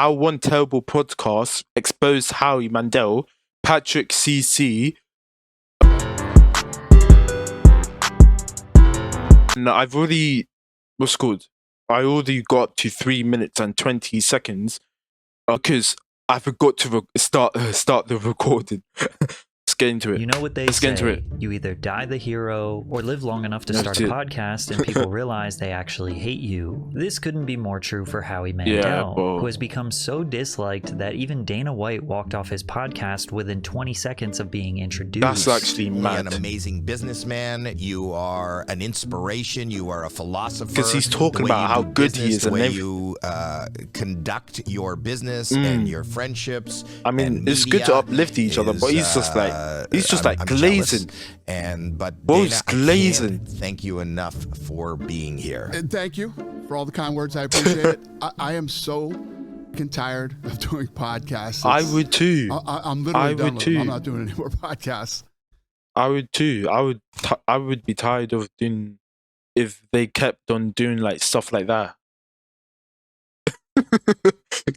How One Terrible Podcast Exposed Howie Mandel, patrickcc. And I've already, what's called? I already got to 3 minutes and 20 seconds because I forgot to start the recording. Let's get into it. You know what they say, you either die the hero or live long enough to start a podcast and people realize they actually hate you. This couldn't be more true for Howie Mandel, who has become so disliked that even Dana White walked off his podcast within 20 seconds of being introduced. That's actually mad. You're an amazing businessman. You are an inspiration. You are a philosopher. Because he's talking about how good he is the and way everything. you conduct your business and your friendships. I mean, it's good to uplift each other, but he's just like I'm glazing. But Bro's Dana, glazing. I can't thank you enough for being here. And thank you for all the kind words. I appreciate it. I am so tired of doing podcasts. I would too. I'm literally done with them. too. I'm not doing any more podcasts. I would too. I would be tired of doing if they kept on doing like stuff like that.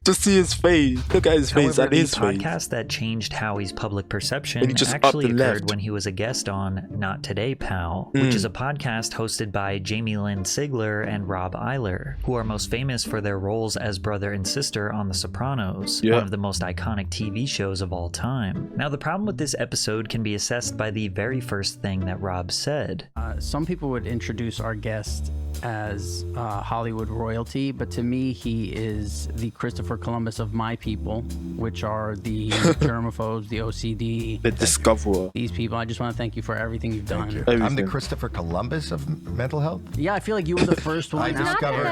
Just see his face. Look at his face. However, At his the face. podcast that changed Howie's public perception And he just actually up and occurred left. when he was a guest on Not Today, Pal, which is a podcast hosted by Jamie Lynn Sigler and Rob Eiler, who are most famous for their roles as brother and sister on The Sopranos, one of the most iconic TV shows of all time. Now, the problem with this episode can be assessed by the very first thing that Rob said. Some people would introduce our guest as Hollywood royalty, but to me, he is the Christopher Columbus of my people, which are the germaphobes, the OCD, The discoverer. these people. I just want to thank you for everything you've done. Everything. I'm the Christopher Columbus of mental health. Yeah, I feel like you were the first one. I discovered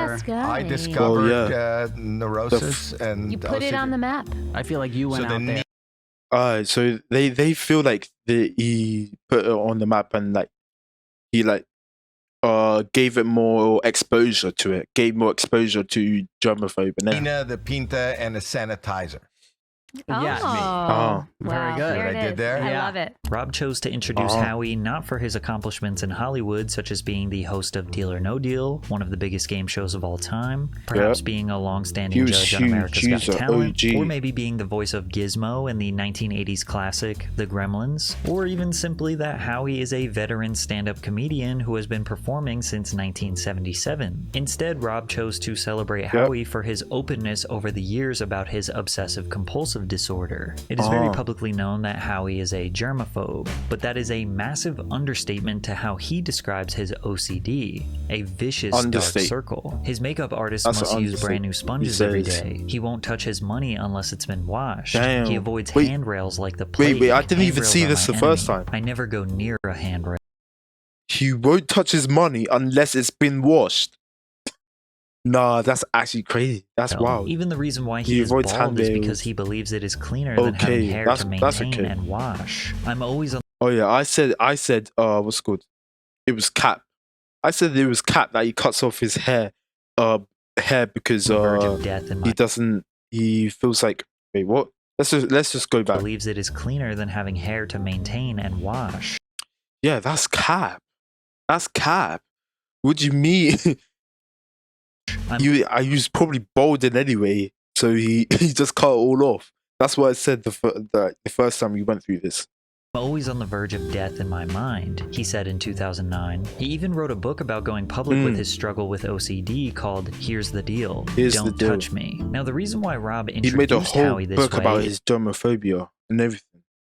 neurosis and You put it OCD. on the map. I feel like you went out there. So they feel like he put it on the map and like he gave it more exposure to it, gave more exposure to germaphobe and then Pina, the Pinta, and a sanitizer. Yes. Oh, Very wow, good. There What it I did is. there? I Yeah. love it. Rob chose to introduce Howie not for his accomplishments in Hollywood, such as being the host of Deal or No Deal, one of the biggest game shows of all time, perhaps being a long-standing judge on America's Got Talent, or maybe being the voice of Gizmo in the 1980s classic The Gremlins, or even simply that Howie is a veteran stand-up comedian who has been performing since 1977. Instead, Rob chose to celebrate Howie for his openness over the years about his obsessive-compulsive disorder. It is very publicly known that Howie is a germaphobe, but that is a massive understatement to how he describes his OCD, a vicious dark circle. His makeup artist must use brand new sponges every day. He won't touch his money unless it's been washed. Damn. He avoids handrails like the plague. Wait, I didn't even see Handrails this are the my first enemy. time. I never go near a handrail. he won't touch his money unless it's been washed. Nah, that's actually crazy. That's wild. Even the reason why He he is avoids bald is handrails. because he believes it is cleaner than having hair to maintain and wash. I'm always on Oh yeah, I said what's it called? It was Cap. I said it was Cap that he cuts off his hair because the verge of death in my he feels like, wait, what? Let's just go back. believes it is cleaner than having hair to maintain and wash. Yeah, that's Cap. That's Cap. What do you mean? I was probably balding anyway, so he just cut it all off. That's what I said the first time we went through this. I'm always on the verge of death in my mind, he said in 2009. He even wrote a book about going public with his struggle with OCD called Here's the Deal, Don't Touch Me. Now, the reason why Rob He made a introduced whole Howie this book way about his germophobia and everything.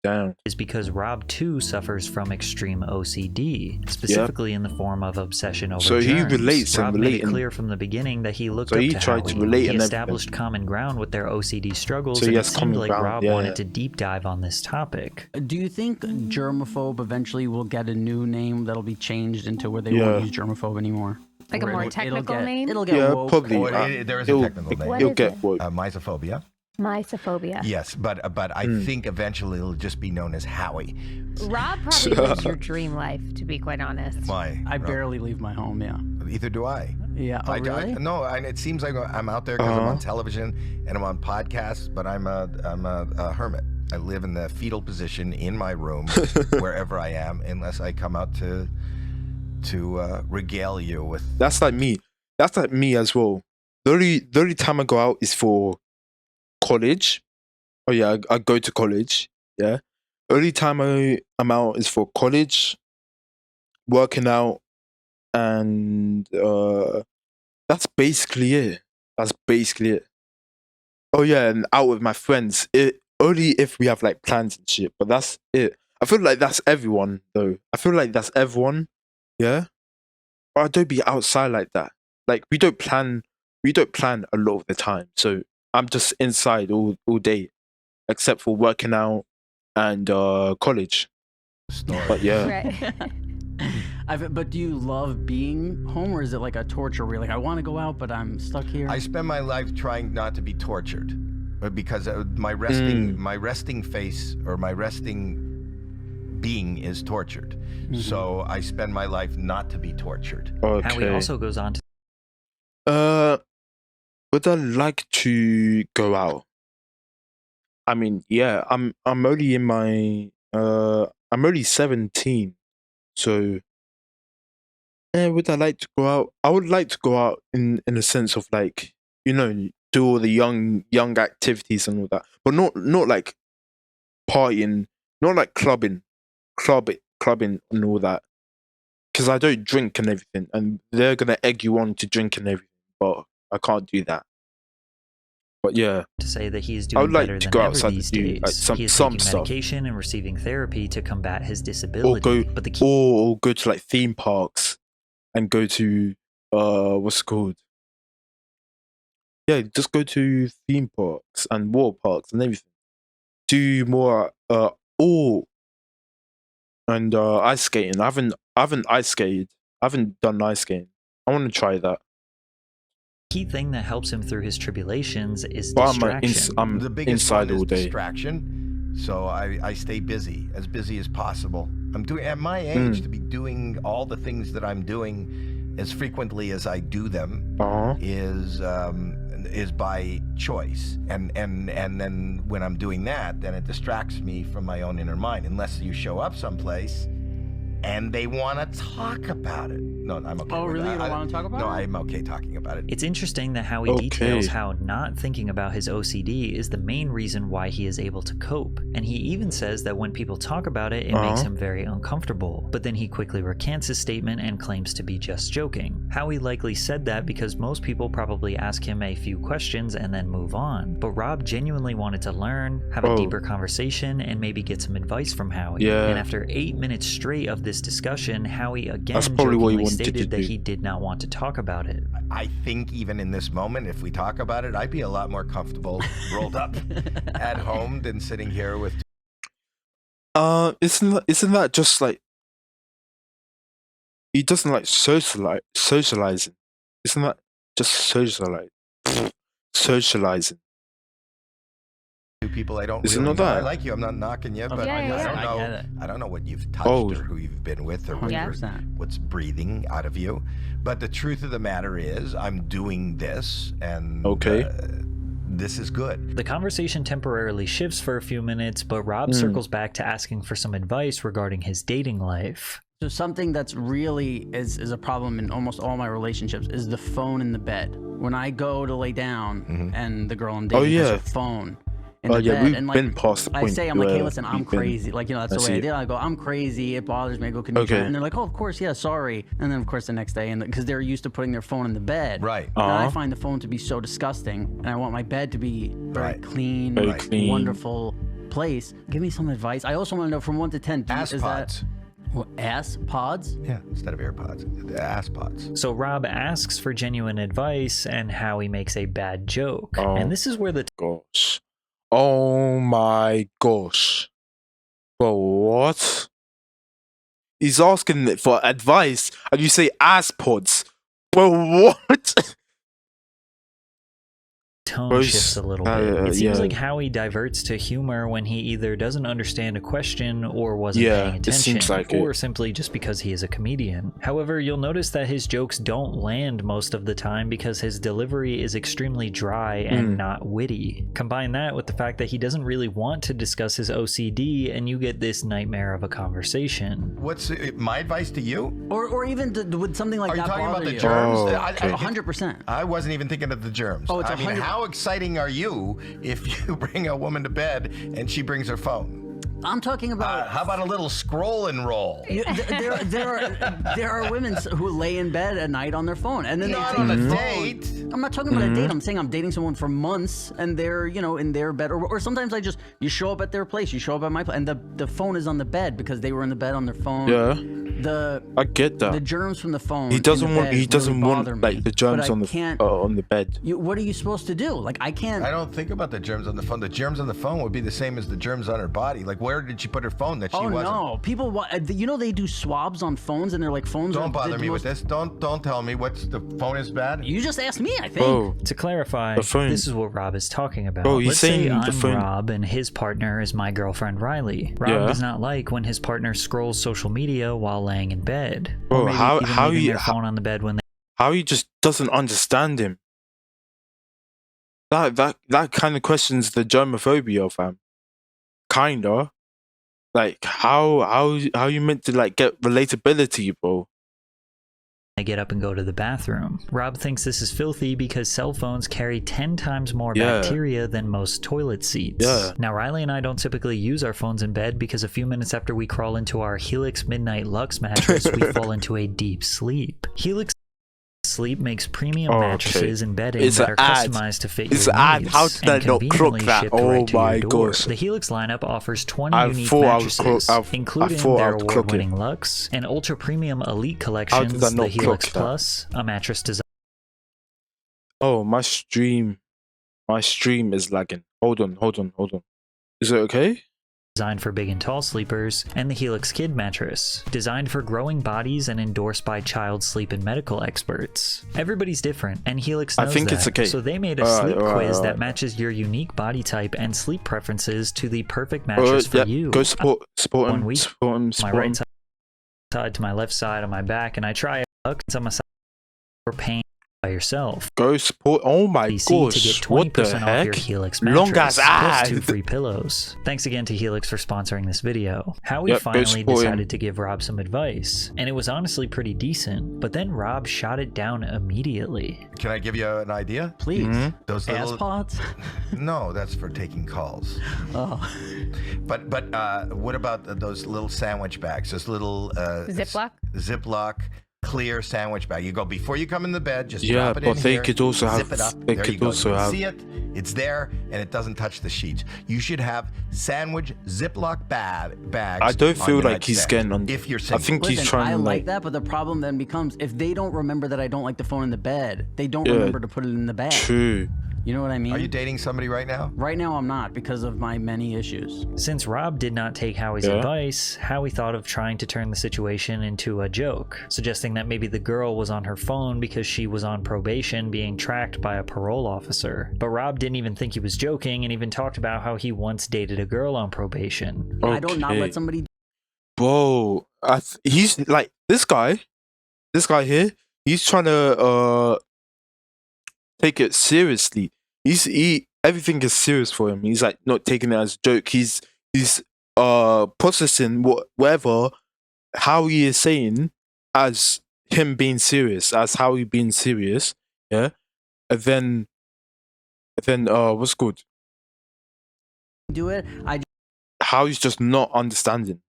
Damn. is because Rob too suffers from extreme OCD, specifically in the form of obsession over So he germs. relates Rob and made it relating. clear from the beginning that he looked So up he to tried Howie. to relate He and established common ground with their OCD struggles, So he and it has seemed common like ground, Rob yeah, wanted yeah. to deep dive on this topic. Do you think germaphobe eventually will get a new name that'll be changed into where they won't use germaphobe anymore? Like a Where more it'll technical get- name? It'll get Yeah, woke. probably. There is a technical name. What He'll is get it? woke. Mysophobia. Mysophobia. Yes, but I think eventually it'll just be known as Howie. Rob probably lives your dream life, to be quite honest. Why? I barely leave my home, yeah. Either do I. Yeah, oh, really? No, it seems like I'm out there because I'm on television and I'm on podcasts, but I'm a hermit. I live in the fetal position in my room, wherever I am, unless I come out to regale you with. That's like me. That's like me as well. The only time I go out is for college. Oh yeah, I go to college. Yeah. Only time I'm out is for college, working out, and that's basically it. That's basically it. Oh yeah, and out with my friends. It only if we have like plans and shit, but that's it. I feel like that's everyone though. I feel like that's everyone. Yeah. But I don't be outside like that. Like we don't plan a lot of the time. So I'm just inside all day, except for working out and college. But yeah. Right. But do you love being home, or is it like a torture where you're like, I want to go out, but I'm stuck here? I spend my life trying not to be tortured, because my resting face or my resting being is tortured. So I spend my life not to be tortured. Okay. Howie also goes on to would I like to go out? I mean, yeah, I'm only in my I'm only 17, so would I like to go out? I would like to go out in a sense of like, you know, do all the young activities and all that, but not like partying, not like clubbing and all that, because I don't drink and everything, and they're gonna egg you on to drink and everything, but I can't do that. But yeah, to say that he is I doing would like better to than go ever outside these and do days. like He is some taking stuff, medication and receiving therapy to combat his disability. or but the key or go to like theme parks and go to what's it called? Yeah, just go to theme parks and water parks and everything. Do more and ice skating. I haven't ice skated. I haven't done ice skating. I want to try that. key thing that helps him through his tribulations is But distraction. I'm The biggest inside one all is day. distraction. So I stay busy as possible. I'm doing at my age to be doing all the things that I'm doing as frequently as I do them is by choice. And then when I'm doing that, then it distracts me from my own inner mind. Unless you show up someplace and they want to talk about it. No, I'm okay. Oh, with really? that. You don't want to talk about it? No, I'm okay talking about it. It's interesting that Howie details how not thinking about his OCD is the main reason why he is able to cope. And he even says that when people talk about it, it makes him very uncomfortable. But then he quickly recants his statement and claims to be just joking. Howie likely said that because most people probably ask him a few questions and then move on. But Rob genuinely wanted to learn, have a deeper conversation, and maybe get some advice from Howie. Yeah. And after 8 minutes straight of this discussion, Howie again probably what he jokingly wanted to stated that do. he did not want to talk about it. I think even in this moment, if we talk about it, I'd be a lot more comfortable rolled up at home than sitting here with. Isn't that just like he doesn't like socializing? Isn't that just socializing? Two people I don't Is it really not know. that? I like you. I'm not knocking you, but Yeah, I yeah. don't I know. get it. I don't know what you've touched Oh. or who you've been with or what 100%. what's breathing out of you. But the truth of the matter is, I'm doing this, and this is good. The conversation temporarily shifts for a few minutes, but Rob circles back to asking for some advice regarding his dating life. So something that's really is a problem in almost all my relationships is the phone in the bed. When I go to lay down and the girl I'm dating has her phone in the bed, we've and like, been past the point. I'm like, hey, listen, I'm we've been- crazy. Like, you know, that's the way I did. I go, I'm crazy. It bothers me. I go, can you try? And they're like, oh, of course, yeah, sorry. And then of course the next day, and because they're used to putting their phone in the bed, Right. And I find the phone to be so disgusting, and I want my bed to be very clean, Very clean. wonderful place. Give me some advice. I also want to know from 1 to 10. Ass is pods. Ass pods? Yeah, instead of AirPods, the ass pods. So Rob asks for genuine advice, and Howie makes a bad joke. And this is where the Gosh. Oh my gosh. Bro, what? He's asking for advice and you say ass pods. Bro, what? tone shifts a little bit. It seems like Howie diverts to humor when he either doesn't understand a question or wasn't paying attention, it seems like or simply just because he is a comedian. However, you'll notice that his jokes don't land most of the time because his delivery is extremely dry and not witty. Combine that with the fact that he doesn't really want to discuss his OCD, and you get this nightmare of a conversation. What's my advice to you? Or even with something like Are you that talking about bother the you? germs? Oh, okay. 100%. I wasn't even thinking of the germs. Oh, it's I mean, 100%. how exciting are you if you bring a woman to bed and she brings her phone? I'm talking about. How about a little scroll and roll? There are women who lay in bed at night on their phone, and then Not they on take a the date. phone. I'm not talking about a date. I'm saying I'm dating someone for months, and they're in their bed, or sometimes you show up at their place, you show up at my place, and the phone is on the bed because they were in the bed on their phone. Yeah. I get that. The germs from the phone. He doesn't want. He doesn't want like the germs on the bed. What are you supposed to do? Like I can't. I don't think about the germs on the phone. The germs on the phone would be the same as the germs on her body. Like, where did she put her phone that she wasn't? Oh no! People, they do swabs on phones, and they're like phones. Don't bother me with this. Don't tell me the phone is bad. You just asked me. I think. Oh, To clarify, this is what Rob is talking about. Oh, he's Let's saying say the I'm phone- Rob and his partner is my girlfriend Riley. Rob does not like when his partner scrolls social media while laying in bed. Bro, Or maybe even leaving their phone on the bed when they how he just doesn't understand him. That kind of questions the germophobia, fam. Kinda. Like how you meant to like get relatability, bro? get up and go to the bathroom. Rob thinks this is filthy because cell phones carry 10 times more bacteria than most toilet seats. Now, Riley and I don't typically use our phones in bed because a few minutes after we crawl into our Helix Midnight Luxe mattress, we fall into a deep sleep. Helix Sleep makes premium mattresses and bedding that are customized to fit your needs. How did I not clock that? Oh my gosh. The Helix lineup offers 20 unique mattresses, including their award-winning Luxe and ultra-premium Elite collections, the Helix Plus, a mattress design. Oh, my stream is lagging. Hold on. Is it okay? Designed for big and tall sleepers, and the Helix Kid mattress, designed for growing bodies and endorsed by child sleep and medical experts. Everybody's different, and Helix knows it's okay. So they made a sleep quiz that matches your unique body type and sleep preferences to the perfect mattress for you. Go support him. 1 week, my right him. side to my left side on my back, and I try it on my side for pain by yourself. Go support. Oh my gosh! To get 20% What the off heck? your Helix mattress, Long ass plus 2 free pillows. Thanks again to Helix for sponsoring this video. Howie finally decided to give Rob some advice, and it was honestly pretty decent. But then Rob shot it down immediately. Can I give you an idea? Please. Those Ass little pods? No, that's for taking calls. Oh. But what about those little sandwich bags? Those little Ziploc clear sandwich bag. You go before you come in the bed, just drop it in but they here, could also zip have. it up. They there could you go. also You have. see it? It's there, and it doesn't touch the sheets. You should have sandwich Ziploc bags. I don't feel on your like he's nightstand, getting on. If you're I single. think Listen, he's trying I to like that, but the problem then becomes if they don't remember that I don't like the phone in the bed, they don't remember to put it in the bag. True. You know what I mean? Are you dating somebody right now? Right now, I'm not because of my many issues. Since Rob did not take Howie's advice, Howie thought of trying to turn the situation into a joke, suggesting that maybe the girl was on her phone because she was on probation being tracked by a parole officer. But Rob didn't even think he was joking and even talked about how he once dated a girl on probation. I don't not let somebody. Bro, he's like this guy here. He's trying to take it seriously. Everything is serious for him. He's like not taking it as a joke. He's processing whatever Howie is saying as him being serious, as Howie being serious. Yeah, and then what's good? Do it. Howie's just not understanding.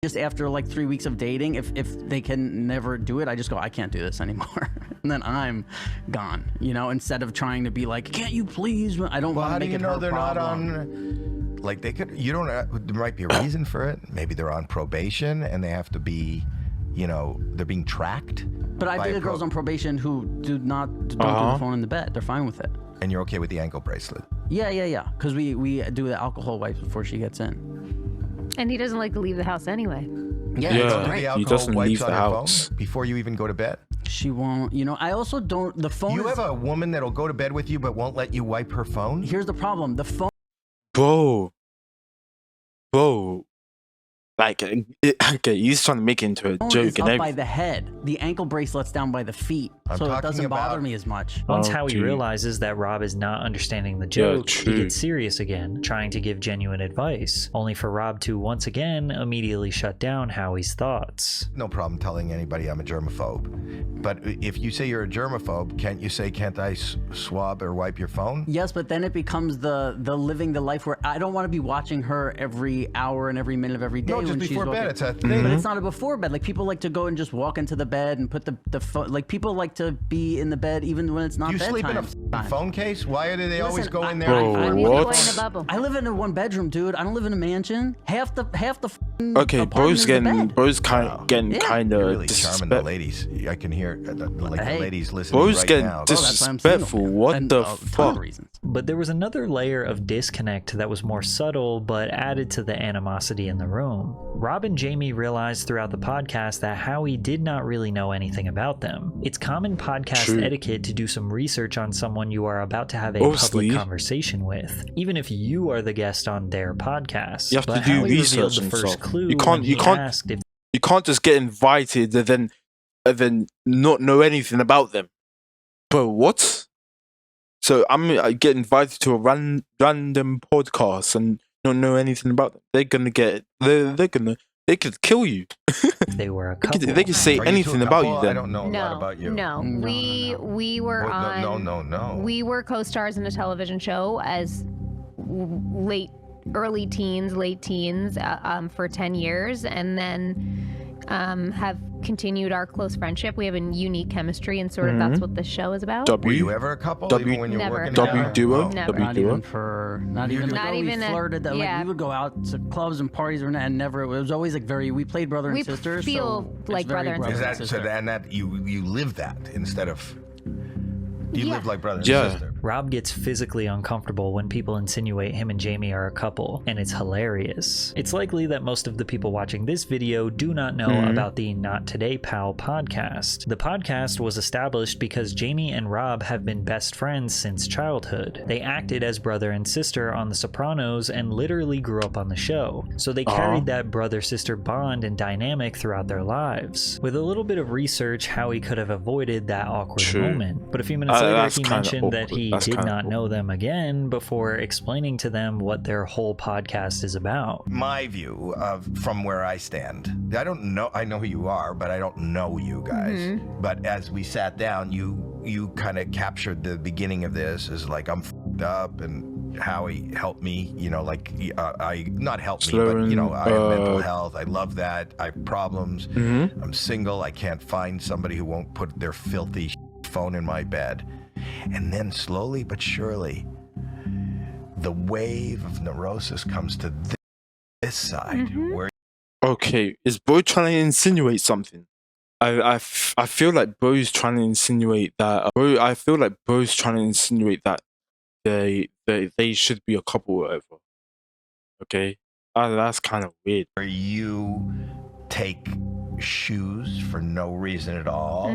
Just after like 3 weeks of dating, if they can never do it, I just go, I can't do this anymore. And then I'm gone, instead of trying to be like, can't you please? I don't want to make it her they're problem. not on, like they could, there might be a reason for it. Maybe they're on probation and they have to be, they're being tracked. But I've dated girls on probation who don't do the phone in the bed. They're fine with it. And you're okay with the ankle bracelet? Yeah. Because we do the alcohol wipes before she gets in. And he doesn't like to leave the house anyway. Yeah. He doesn't leave the house before you even go to bed. She won't. I also don't. The phone. You have a woman that'll go to bed with you but won't let you wipe her phone? Here's the problem. The phone. Bro. Like, okay, he's trying to make it into a joke is and up by the head. The ankle bracelet's down by the feet. So it doesn't bother me as much. Once Howie realizes that Rob is not understanding the joke, he gets serious again, trying to give genuine advice, only for Rob to once again immediately shut down Howie's thoughts. No problem telling anybody I'm a germaphobe. But if you say you're a germaphobe, can't you say, can't I swab or wipe your phone? Yes, but then it becomes the living the life where I don't want to be watching her every hour and every minute of every day. No, just when before she's bed. walking. It's a thing. But it's not a before bed. Like people like to go and just walk into the bed and put the phone. Like people like to be in the bed even when it's not You bedtime. sleep in a phone case? Why do they always go in there? Bro, what? I live in a one bedroom, dude. I don't live in a mansion. Half the Okay, bro's getting kind of really charming the disrespectful. ladies. I can hear the ladies listening Bro's right getting now. disrespectful. What the fuck? But there was another layer of disconnect that was more subtle but added to the animosity in the room. Rob and Jamie realized throughout the podcast that Howie did not really know anything about them. It's common podcast etiquette to do some research on someone you are about to have a public conversation with, even if you are the guest on their podcast. You have to do research on yourself. You can't just get invited and then not know anything about them. But what? So I get invited to a random podcast and not know anything about them. They're gonna get they could kill you. They were a couple. They could say anything about you then. I don't know a lot about you. No, we were on. No. We were co-stars in a television show as early teens, late teens, for 10 years, and then have continued our close friendship. We have a unique chemistry, and sort of that's what the show is about. Were you ever a couple? Even when you were working Never. duo? Never. Not even we flirted. Yeah. Like we would go out to clubs and parties and never. It was always like we played brother and sister. We feel like brother and sister. And that you live that instead of. You live like brother and Yeah. sister. Rob gets physically uncomfortable when people insinuate him and Jamie are a couple, and it's hilarious. It's likely that most of the people watching this video do not know about the Not Today Pal podcast. The podcast was established because Jamie and Rob have been best friends since childhood. They acted as brother and sister on The Sopranos and literally grew up on the show, so they carried that brother-sister bond and dynamic throughout their lives. With a little bit of research, Howie could have avoided that awkward moment, but a few minutes later he mentioned that he did not know them again before explaining to them what their whole podcast is about. My view from where I stand, I don't know. I know who you are, but I don't know you guys. But as we sat down, you kind of captured the beginning of this as like I'm f***ed up and Howie helped me. You know, like I not helped me, but you know, I have mental health. I love that. I have problems. I'm single. I can't find somebody who won't put their filthy phone in my bed. And then slowly but surely, the wave of neurosis comes to this side. Where Okay, is Bo trying to insinuate something? I feel like Bo's trying to insinuate that. I feel like Bo's trying to insinuate that they should be a couple or whatever. Okay, that's kind of weird. you take shoes for no reason at all.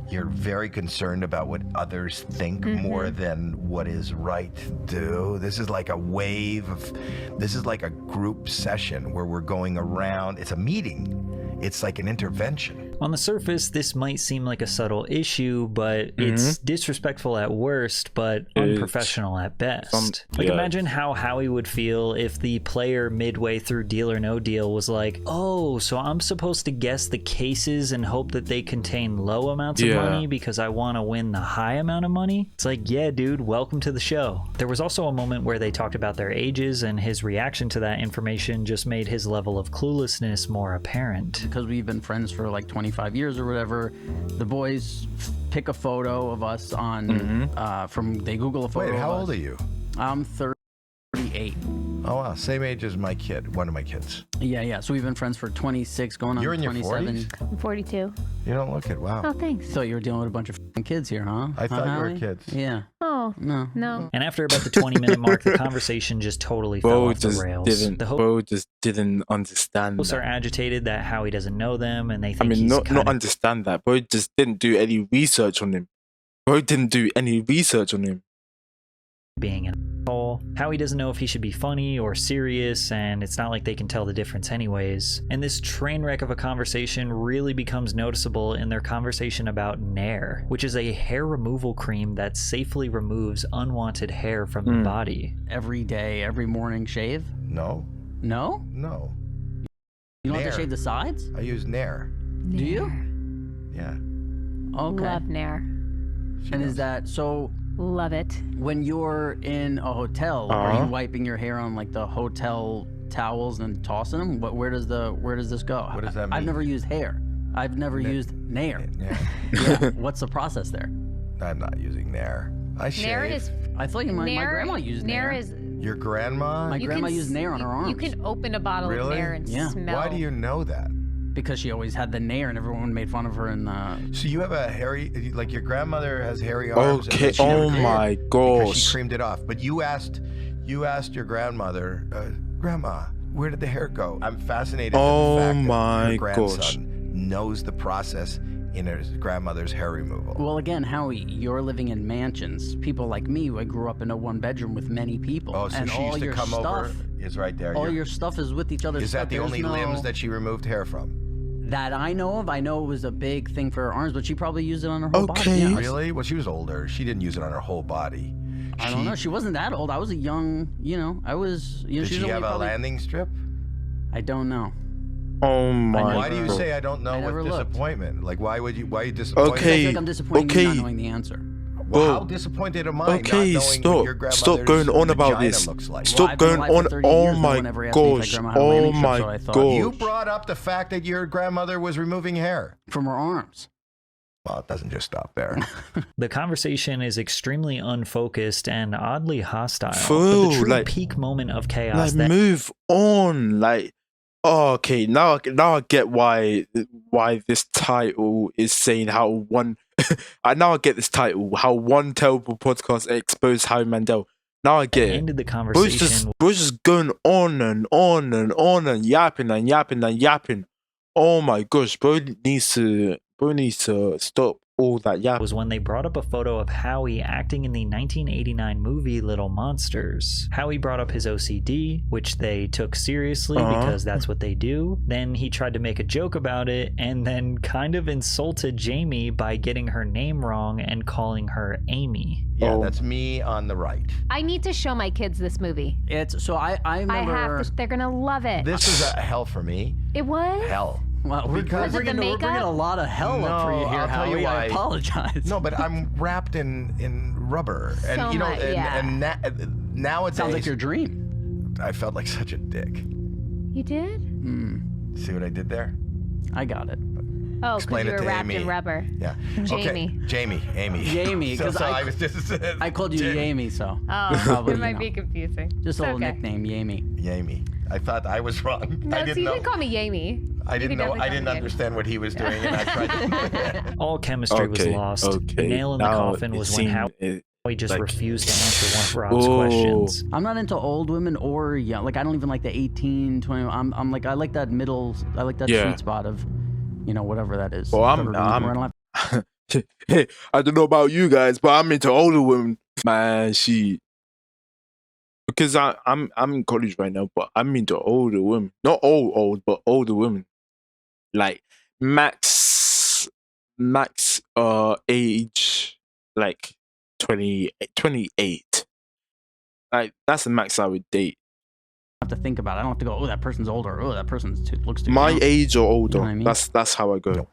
You're very concerned about what others think more than what is right to do. This is like a wave of, this is like a group session where we're going around. It's a meeting. It's like an intervention. On the surface, this might seem like a subtle issue, but it's disrespectful at worst, but unprofessional at best. Imagine how Howie would feel if the player midway through Deal or No Deal was like, oh, so I'm supposed to guess the cases and hope that they contain low amounts of money because I want to win the high amount of money? It's like, yeah, dude, welcome to the show. There was also a moment where they talked about their ages, and his reaction to that information just made his level of cluelessness more apparent. Because we've been friends for like 25 years or whatever, the boys pick a photo of us on they Google a photo. Wait, how of old us. are you? I'm 38. Oh wow, same age as my kid, one of my kids. Yeah. So we've been friends for 26, going on You're in your 27. 40s? I'm 42. You don't look it. Wow. Oh, thanks. So you were dealing with a bunch of f***ing kids here, huh? I thought you were Howie? kids. Yeah. Oh, No. And after about the 20-minute mark, the conversation just totally fell Bo off the just rails. Bo just didn't understand Hosts are that. agitated that Howie doesn't know them, and they think I mean, he's not kind of understand that. Bo just didn't do any research on him. Bo didn't do any research on him. being an Howie doesn't know if he should be funny or serious, and it's not like they can tell the difference anyways. And this train wreck of a conversation really becomes noticeable in their conversation about Nair, which is a hair removal cream that safely removes unwanted hair from the body. Every day, every morning shave? No. No? No. You don't Nair. have to shave the sides? I use Nair. Do you? Yeah. Okay. Love Nair. And is that so? Love it. When you're in a hotel, are you wiping your hair on like the hotel towels and tossing them? Where does this go? What does that mean? I've never used hair. I've never used Nair. Yeah. Yeah. What's the process there? I'm not using Nair. I shave. Nair is. I thought my grandma used Nair. Nair is. Your grandma? My you grandma can used Nair on her arms. You can open a bottle Really? of Nair and Yeah. smell. Why do you know that? Because she always had the Nair and everyone made fun of her and So you have a hairy, like your grandmother has hairy arms. and Okay. then she never Oh did my Because she gosh. creamed it off. But you asked your grandmother, Grandma, where did the hair go? I'm fascinated Oh with the fact my that your grandson gosh. knows the process in her grandmother's hair removal. well, again, Howie, you're living in mansions. People like me, I grew up in a one-bedroom with many people. Oh, so and she all used to your come stuff, over. Is right there. all your stuff is with each other's Is stuff. that the There's only no- limbs that she removed hair from? That I know of. I know it was a big thing for her arms, but she probably used it on her whole body. Okay. Yeah, Really? Well, she was older. She didn't use it on her whole body. I don't know. She wasn't that old. I was a young, I was, Did she's she only have a probably, landing strip? I don't know. Oh my. Why do you God. say I don't know I never with looked. disappointment? Like, why are you disappointed? I Okay. feel like I'm disappointed in you okay. not knowing the answer. Well, Bro. how disappointed am I Okay, not knowing what your stop going grandmother's on about vagina this. looks like? Well, Stop I've been going alive for on. 30 Oh years, no my one ever asked me if my gosh. grandma had a Oh landing strip, my so I thought- gosh. You brought up the fact that your grandmother was removing hair. From her arms. Well, it doesn't just stop there. The conversation is extremely unfocused and oddly hostile. For but the real, true like- peak moment of chaos Like, that move on. Like, oh, okay, now I get why this title is saying how one. I get this title, how one terrible podcast exposed Howie Mandel. Now I get it. ended the Bro's conversation just going on and on and on and yapping and yapping and yapping. Oh my gosh, bro needs to stop all that yapping. was when they brought up a photo of Howie acting in the 1989 movie Little Monsters. Howie brought up his OCD, which they took seriously because that's what they do. Then he tried to make a joke about it and then kind of insulted Jamie by getting her name wrong and calling her Amy. Yeah, Oh. that's me on the right. I need to show my kids this movie. It's so I remember. I have to. They're gonna love it. This is a hell for me. It was. Hell. Well, we're Because of the bringing makeup? a lot of hell up for you No, here, I'll tell you Howie. I why. apologize. No, but I'm wrapped in rubber, and So you know, much, yeah. and nowadays Sounds like your dream. I felt like such a dick. You did? See what I did there? I got it. Oh, because Explain you it were to wrapped Amy. in rubber. Yeah. Jamie. Okay. Amy. Jamie, So 'cause I was just. I called you Jamie, so Oh, Probably, it you might know. be confusing. just a It's little okay. nickname, Jamie. Jamie. I thought I was wrong. No, I so didn't you know. can call me Yami. I didn't can know. definitely I call didn't me Yami. understand what he was doing, and I tried to. All chemistry was Okay, lost. okay. The nail in the Now coffin it was when seemed- Howie just like- refused to answer one of Rob's Oh. questions. I'm not into old women or young. Like I don't even like the 18, 20. I'm like I like that middle. I like that Yeah. sweet spot of, whatever that is. Well, Whatever region we're in. Hey, I don't know about you guys, but I'm into older women. Man, because I'm in college right now, but I'm into older women. Not old, but older women. Like max age like 28. Like that's the max I would date. I have to think about it. I don't have to go. Oh, that person's older. Oh, that person looks too My young. age or older. what I mean? That's how I go.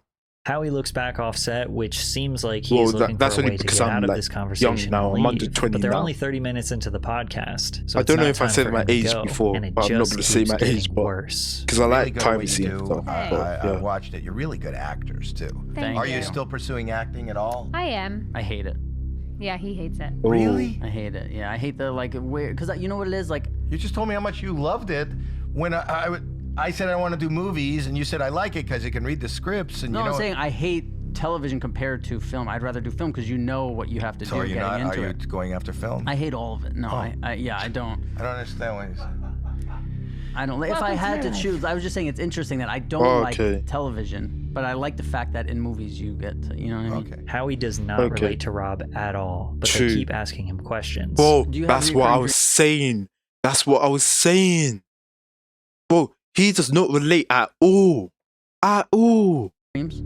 Howie looks back offset, which seems like he's Well, looking that's for a only way to because get I'm, out of like, this conversation now. and I'm under leave. 20 But they're now. only 30 minutes into the podcast, so I it's don't know not if I time said for my him to age go, before, and it but I'm not just gonna say keeps my getting age, but- worse. Because I Really like good at what privacy you and do. stuff. I Yeah. watched it. You're really good actors too. Thank Are you. you still pursuing acting at all? I am. I hate it. Yeah, he hates it. Oh. Really? I hate it. Yeah, I hate the weird. Because you know what it is like. You just told me how much you loved it when I said I want to do movies, and you said I like it because you can read the scripts and No, you know. I'm saying I hate television compared to film. I'd rather do film because you know what you have to So do are you getting not? Are into you it. going after film? I hate all of it. No, Oh. I don't. I don't understand what you said. I don't. If I had to choose, I was just saying it's interesting that I don't like television, but I like the fact that in movies you get to, you know what I mean? Okay. Howie does not relate to Rob at all, but True. they keep asking him questions. Bro, that's what I was saying. That's what I was saying. Bro, he does not relate at all. At all. Dreams?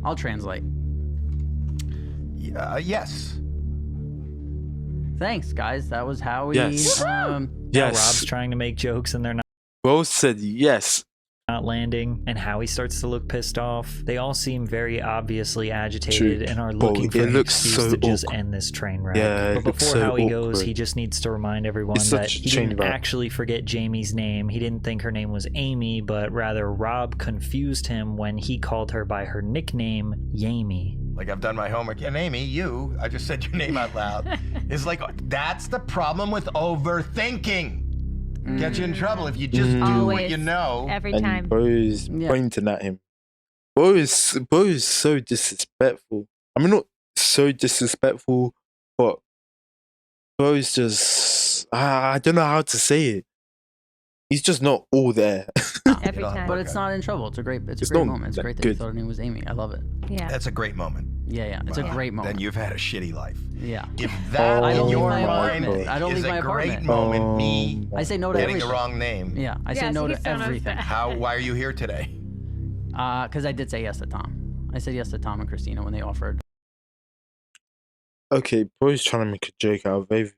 I'll translate. Yes. Thanks, guys. That was Howie. Yes. Now Rob's trying to make jokes and they're not. Bro said yes. Not landing, and Howie starts to look pissed off. They all seem very obviously agitated and are looking for an excuse to just end this train wreck. Yeah, but before Howie goes, he just needs to remind everyone that he didn't actually forget Jamie's name. He didn't think her name was Amy, but rather Rob confused him when he called her by her nickname, Yami. Like, I've done my homework. And Amy, I just said your name out loud. It's like, that's the problem with overthinking. Get you in trouble if you just do what you know. Every time. Bro's pointing at him. Bro is so disrespectful. I mean, not so disrespectful, but bro's just, I don't know how to say it. He's just not all there. Every time. But it's not in trouble. It's a great moment. It's great that you thought her name was Amy. I love it. Yeah. That's a great moment. Yeah. It's a great moment. Then you've had a shitty life. Yeah. If that in your mind I don't is leave my a great apartment. moment, me I say no to getting everything. the wrong name. Yeah, I say no to everything. Why are you here today? Because I did say yes to Tom. I said yes to Tom and Christina when they offered. Okay, bro's trying to make a joke out of everything.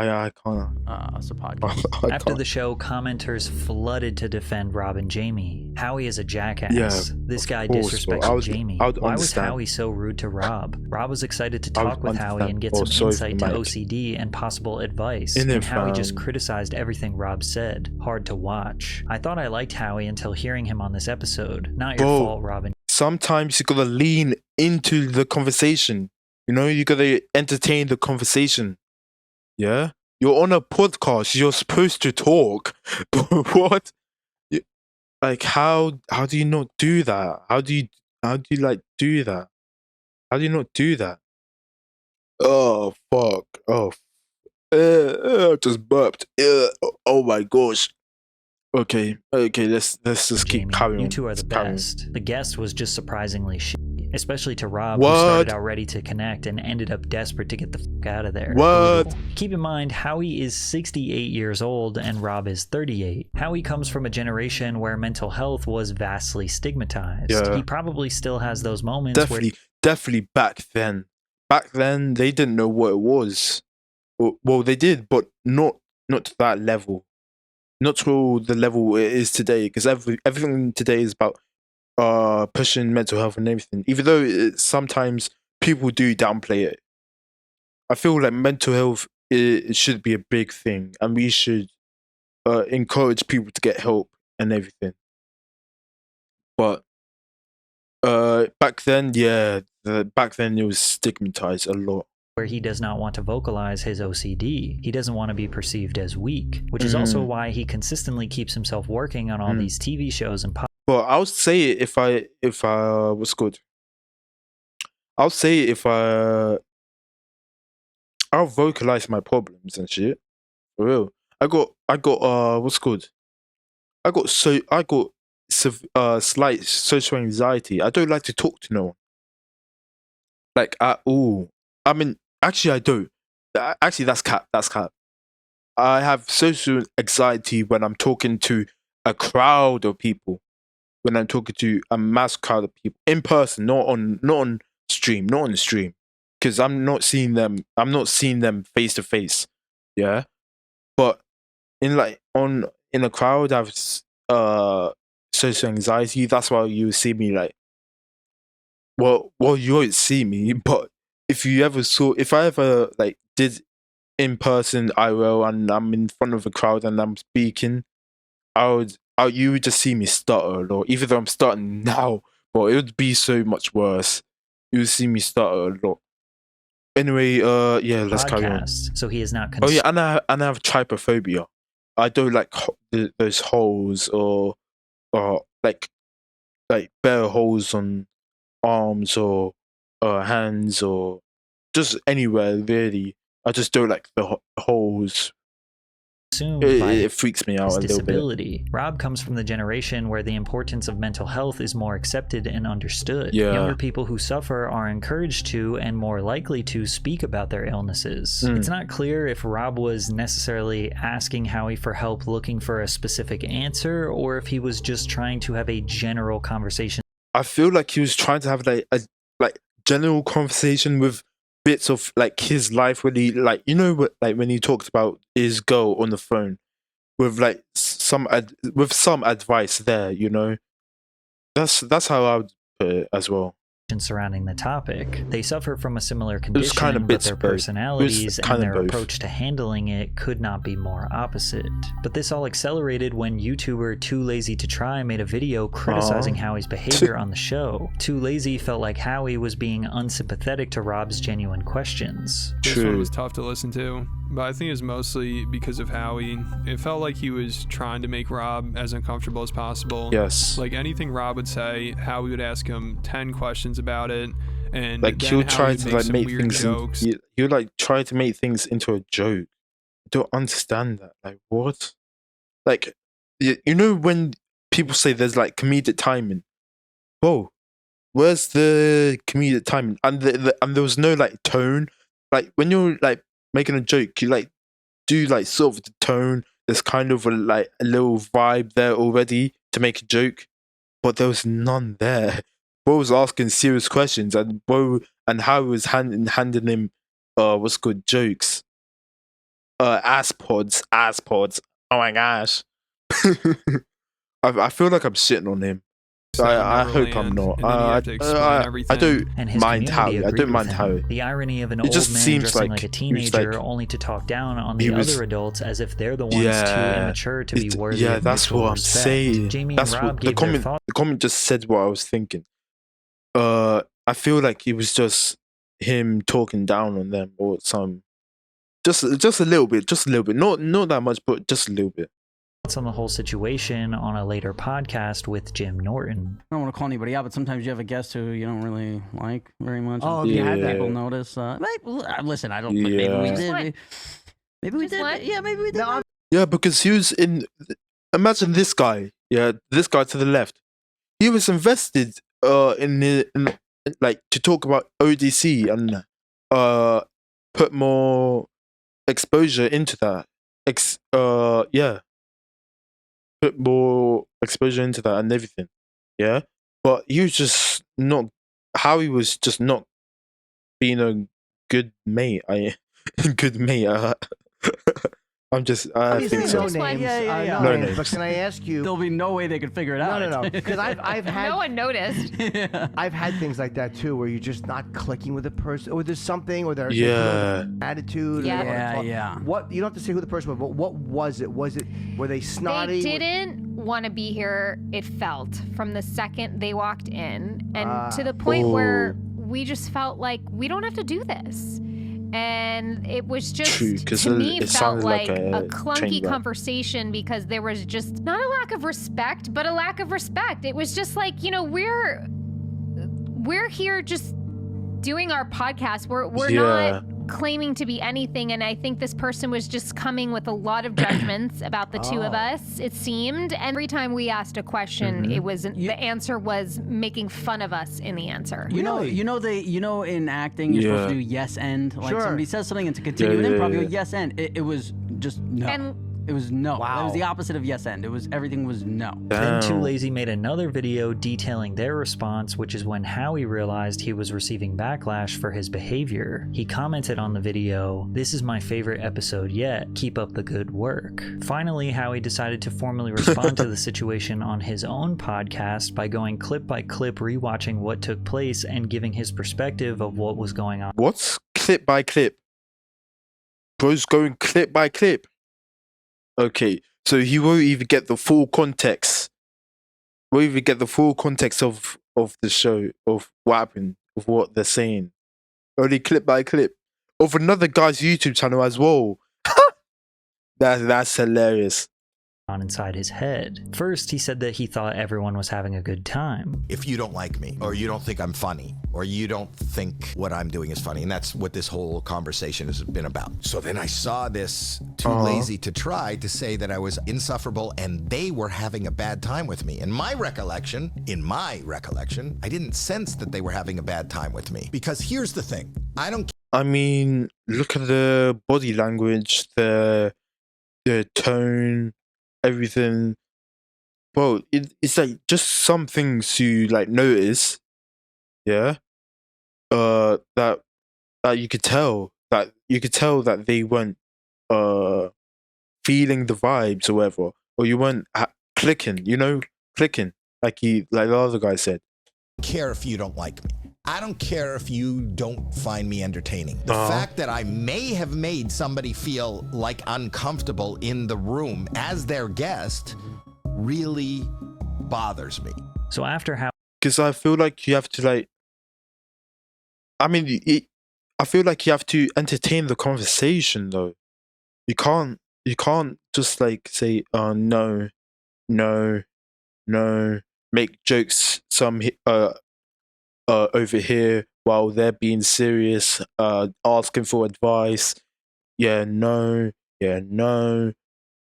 I can't. It's a podcast. After the show, commenters flooded to defend Rob and Jamie. Howie is a jackass. This guy disrespected Jamie. Why was Howie so rude to Rob? Rob was excited to talk with Howie and get some insight to OCD and possible advice. And Howie just criticized everything Rob said. Hard to watch. I thought I liked Howie until hearing him on this episode. Not your fault, Robin. Sometimes you gotta lean into the conversation. You know, you gotta entertain the conversation. Yeah, you're on a podcast. You're supposed to talk. What? Like, how do you not do that? How do you like do that? How do you not do that? Oh fuck! Oh, I just burped. Oh my gosh. Okay. Let's just keep carrying on. You two are the best. The guest was just surprisingly shitty, especially to Rob, who started out ready to connect and ended up desperate to get the fuck out of there. What? Keep in mind, Howie is 68 years old and Rob is 38. Howie comes from a generation where mental health was vastly stigmatized. Yeah. He probably still has those moments. Definitely back then. Back then, they didn't know what it was. Well, they did, but not to that level. Not to the level it is today, because everything today is about pushing mental health and everything. Even though sometimes people do downplay it, I feel like mental health it should be a big thing, and we should encourage people to get help and everything. But back then, back then it was stigmatized a lot. Where he does not want to vocalize his OCD. He doesn't want to be perceived as weak, which is also why he consistently keeps himself working on all these TV shows and Well, I'll say it if I was good. I'll say it if I'll vocalize my problems and shit. For real. I got what's good? I got slight social anxiety. I don't like to talk to no one. Like at all. I mean, actually, I do. Actually, that's cap. I have social anxiety when I'm talking to a crowd of people. When I'm talking to a mass crowd of people in person, not on the stream, because I'm not seeing them face to face. Yeah, but in a crowd, I've social anxiety. That's why you see me like. Well, you won't see me, but. If I ever like did in person IRL and I'm in front of a crowd and I'm speaking, you would just see me stutter a lot. Even though I'm starting now, but it would be so much worse. You would see me stutter a lot. Anyway, let's carry on. So he is not. And I have trypophobia. I don't like those holes or like bare holes on arms or hands or just anywhere really. I just don't like the holes. It freaks me out a little disability. Rob comes from the generation where the importance of mental health is more accepted and understood. Yeah. Younger people who suffer are encouraged to and more likely to speak about their illnesses. It's not clear if Rob was necessarily asking Howie for help looking for a specific answer, or if he was just trying to have a general conversation. I feel like he was trying to have like a general conversation with bits of like his life when he like when he talked about his girl on the phone with like some advice there, that's how I would put it as well. Surrounding the topic. They suffer from a similar condition, kind of but their personalities and their approach to handling it could not be more opposite. But this all accelerated when YouTuber Too Lazy to Try made a video criticizing Howie's behavior on the show. Too Lazy felt like Howie was being unsympathetic to Rob's genuine questions. This one was tough to listen to, but I think it was mostly because of Howie. It felt like he was trying to make Rob as uncomfortable as possible. Yes. Like anything Rob would say, Howie would ask him 10 questions about it, and like he'll try to like make things he'll like try to make things into a joke. I don't understand that. Like what? Like when people say there's like comedic timing, whoa, where's the comedic timing? And and there was no like tone. Like when you're like making a joke, you like do like sort of the tone. There's kind of a little vibe there already to make a joke, but there was none there. Bo was asking serious questions, and Howie was handing him what's called jokes. Ass pods. Oh my gosh. I feel like I'm shitting on him. I hope I'm not. I don't mind Howie. I don't mind Howie. The irony of an old man dressing like a teenager only to talk down on the other adults as if they're the ones too immature to be worthy of that's what I'm saying. Jamie that's and Rob what the comment just said what I was thinking. I feel like it was just him talking down on them or some, just a little bit, not that much, but just a little bit. On the whole situation on a later podcast with Jim Norton. I don't want to call anybody out, but sometimes you have a guest who you don't really like very much. Oh, you had that. People notice. Listen, I don't. Yeah. Maybe we did. Maybe we did. What? Yeah, maybe we did. No, Yeah, because he was in. Imagine this guy. Yeah, this guy to the left. He was invested in like to talk about ODC and put more exposure into that. Put more exposure into that and everything. Yeah, but he was just not. Howie was just not being a good mate. I'm just. I think so. No names. Yeah. No names. But can I ask you? There'll be no way they could figure it out. No. Because I've had. No one noticed. I've had things like that too, where you're just not clicking with the person, or there's something, or there's attitude. Yeah. What, you don't have to say who the person was, but what was it? Were they snotty? They didn't want to be here. It felt from the second they walked in, and to the point where we just felt like we don't have to do this. And it was just, to me, it felt like a clunky conversation because there was just not a lack of respect, but a lack of respect. It was just like, we're here just doing our podcast. We're not claiming to be anything, and I think this person was just coming with a lot of judgments about the two of us, it seemed. And every time we asked a question, it was the answer was making fun of us in the answer. You know, in acting you're supposed to do yes and. Like somebody says something and to continue in improv, you go yes and. It was just no. And it was no. Wow. It was the opposite of yes and. Everything was no. Then Too Lazy made another video detailing their response, which is when Howie realized he was receiving backlash for his behavior. He commented on the video, "This is my favorite episode yet. Keep up the good work." Finally, Howie decided to formally respond to the situation on his own podcast by going clip by clip, rewatching what took place and giving his perspective of what was going on. What's clip by clip? Bro's going clip by clip. Okay, so he won't even get the full context. Won't even get the full context of the show, of what happened, of what they're saying. Only clip by clip. Of another guy's YouTube channel as well. That's hilarious. on inside his head. First, he said that he thought everyone was having a good time. If you don't like me, or you don't think I'm funny, or you don't think what I'm doing is funny, and that's what this whole conversation has been about. So then I saw this Too Lazy to Try to say that I was insufferable and they were having a bad time with me. In my recollection, I didn't sense that they were having a bad time with me. Because here's the thing, I mean, look at the body language, the tone, everything. Well, it's like just some things you like notice, yeah. That you could tell that they weren't feeling the vibes or whatever, or you weren't clicking, like the other guy said. I don't care if you don't like me. I don't care if you don't find me entertaining. The fact that I may have made somebody feel like uncomfortable in the room as their guest really bothers me. So after how... Because I feel like you have to I feel like you have to entertain the conversation though. You can't just like say, no, make jokes over here while they're being serious, asking for advice. Yeah,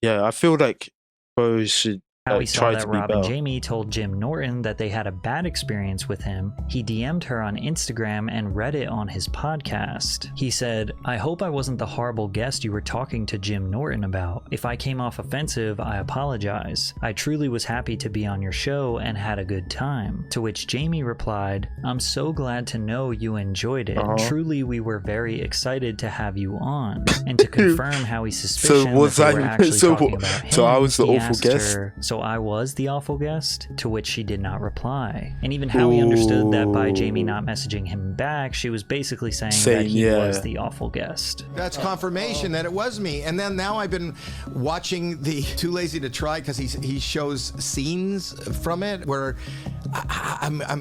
I feel like bros should Howie saw try that to be Rob and better. Jamie told Jim Norton that they had a bad experience with him. He DM'd her on Instagram and read it on his podcast. He said, "I hope I wasn't the horrible guest you were talking to Jim Norton about. If I came off offensive, I apologize. I truly was happy to be on your show and had a good time." To which Jamie replied, "I'm so glad to know you enjoyed it. Truly, we were very excited to have you on." And to confirm Howie's suspicion that they were actually talking about him, so I was the he awful asked guest? her, "So I was the awful guest?" To which she did not reply. And even Howie understood that by Jamie not messaging him back, she was basically saying that he was the awful guest. That's confirmation that it was me. And then now I've been watching the Too Lazy to Try because he shows scenes from it where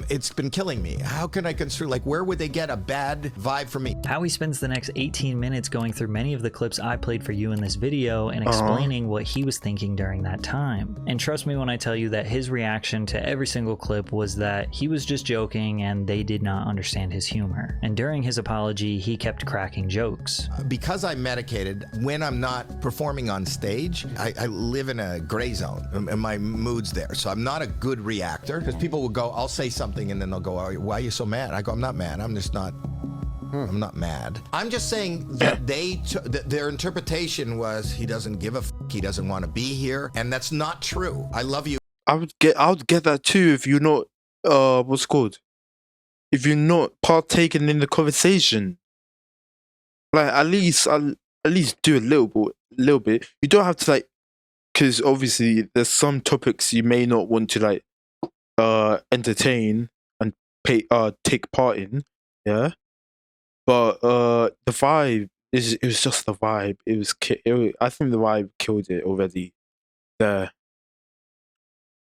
it's been killing me. How can I construe, like, where would they get a bad vibe from me? Howie spends the next 18 minutes going through many of the clips I played for you in this video and explaining what he was thinking during that time. And trust me when I tell you that his reaction to every single clip was that he was just joking and they did not understand his humor. And during his apology, he kept cracking jokes. Because I'm medicated, when I'm not performing on stage, I live in a gray zone and my mood's there. So I'm not a good reactor because people will go, I'll say something and then they'll go, "Why are you so mad?" I go, "I'm not mad. I'm just not. I'm not mad. I'm just saying that their interpretation was he doesn't give a f, he doesn't want to be here, and that's not true. I love you." I would get that too if you're not if you're not partaking in the conversation. Like at least do a little bit. You don't have to like, because obviously there's some topics you may not want to like entertain and take part in, yeah. But the vibe it was just the vibe. I think the vibe killed it already there.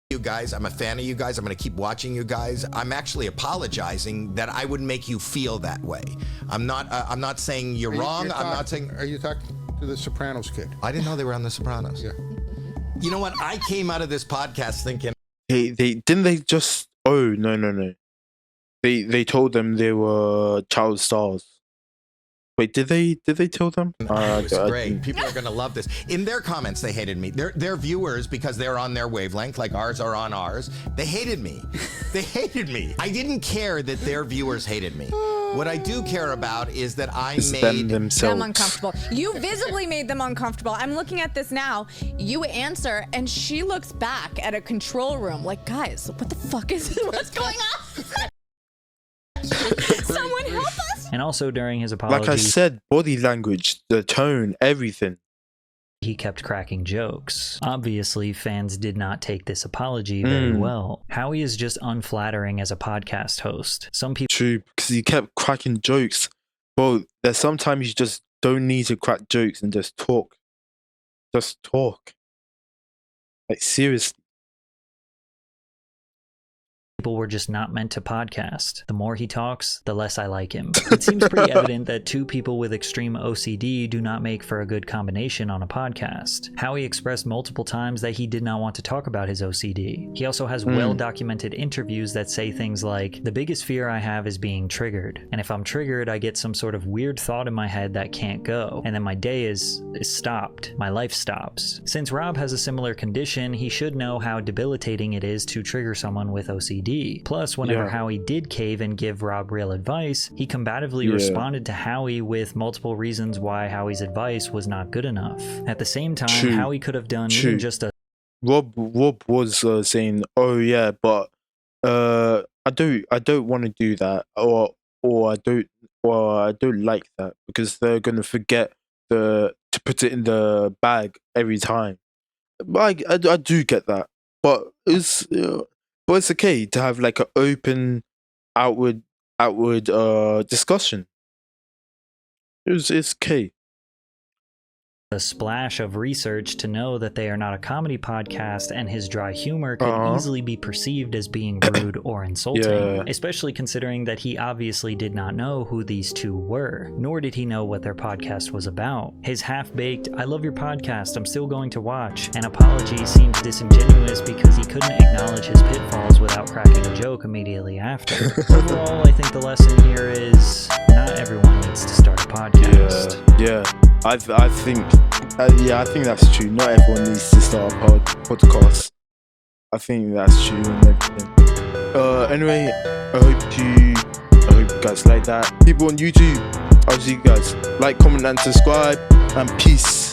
You guys, I'm a fan of you guys. I'm going to keep watching you guys. I'm actually apologizing that I would make you feel that way. I'm not saying you're wrong. I'm not saying. Are you talking to the Sopranos kid? I didn't know they were on the Sopranos. Yeah. You know what? I came out of this podcast thinking. They didn't they just? Oh no. They told them they were child stars. Wait, did they tell them? It was great. People are going to love this. In their comments, they hated me. Their viewers, because they're on their wavelength, like ours are on ours, they hated me. They hated me. I didn't care that their viewers hated me. What I do care about is that I made them uncomfortable. You visibly made them uncomfortable. I'm looking at this now. You answer, and she looks back at a control room like, "Guys, what the fuck is this? What's going on? Someone help us!" And also during his apology, like I said, body language, the tone, everything. He kept cracking jokes. Obviously, fans did not take this apology very well. Howie is just unflattering as a podcast host. Some people... True, because he kept cracking jokes. Well, there's sometimes you just don't need to crack jokes and just talk. Just talk. Like, seriously. people were just not meant to podcast. The more he talks, the less I like him. It seems pretty evident that two people with extreme OCD do not make for a good combination on a podcast. Howie expressed multiple times that he did not want to talk about his OCD. He also has well-documented interviews that say things like, "The biggest fear I have is being triggered. And if I'm triggered, I get some sort of weird thought in my head that can't go. And then my day is stopped. My life stops." Since Rob has a similar condition, he should know how debilitating it is to trigger someone with OCD. Plus, whenever Howie did cave and give Rob real advice, he combatively responded to Howie with multiple reasons why Howie's advice was not good enough. At the same time, Howie could have done even just a Rob was saying, "Oh yeah, but I don't want to do that, or I don't like that because they're gonna forget to put it in the bag every time." I do get that, but it's okay to have like an open, outward discussion. It's okay. A splash of research to know that they are not a comedy podcast, and his dry humor could easily be perceived as being rude or insulting, especially considering that he obviously did not know who these two were, nor did he know what their podcast was about. His half-baked, "I love your podcast, I'm still going to watch," and apology seems disingenuous because he couldn't acknowledge his pitfalls without cracking a joke immediately after. Overall, I think the lesson here is not everyone needs to start a podcast. I think that's true. Not everyone needs to start a podcast. I think that's true and everything. Anyway, I hope you guys like that. People on YouTube, I'll see you guys. Like, comment, and subscribe. And peace.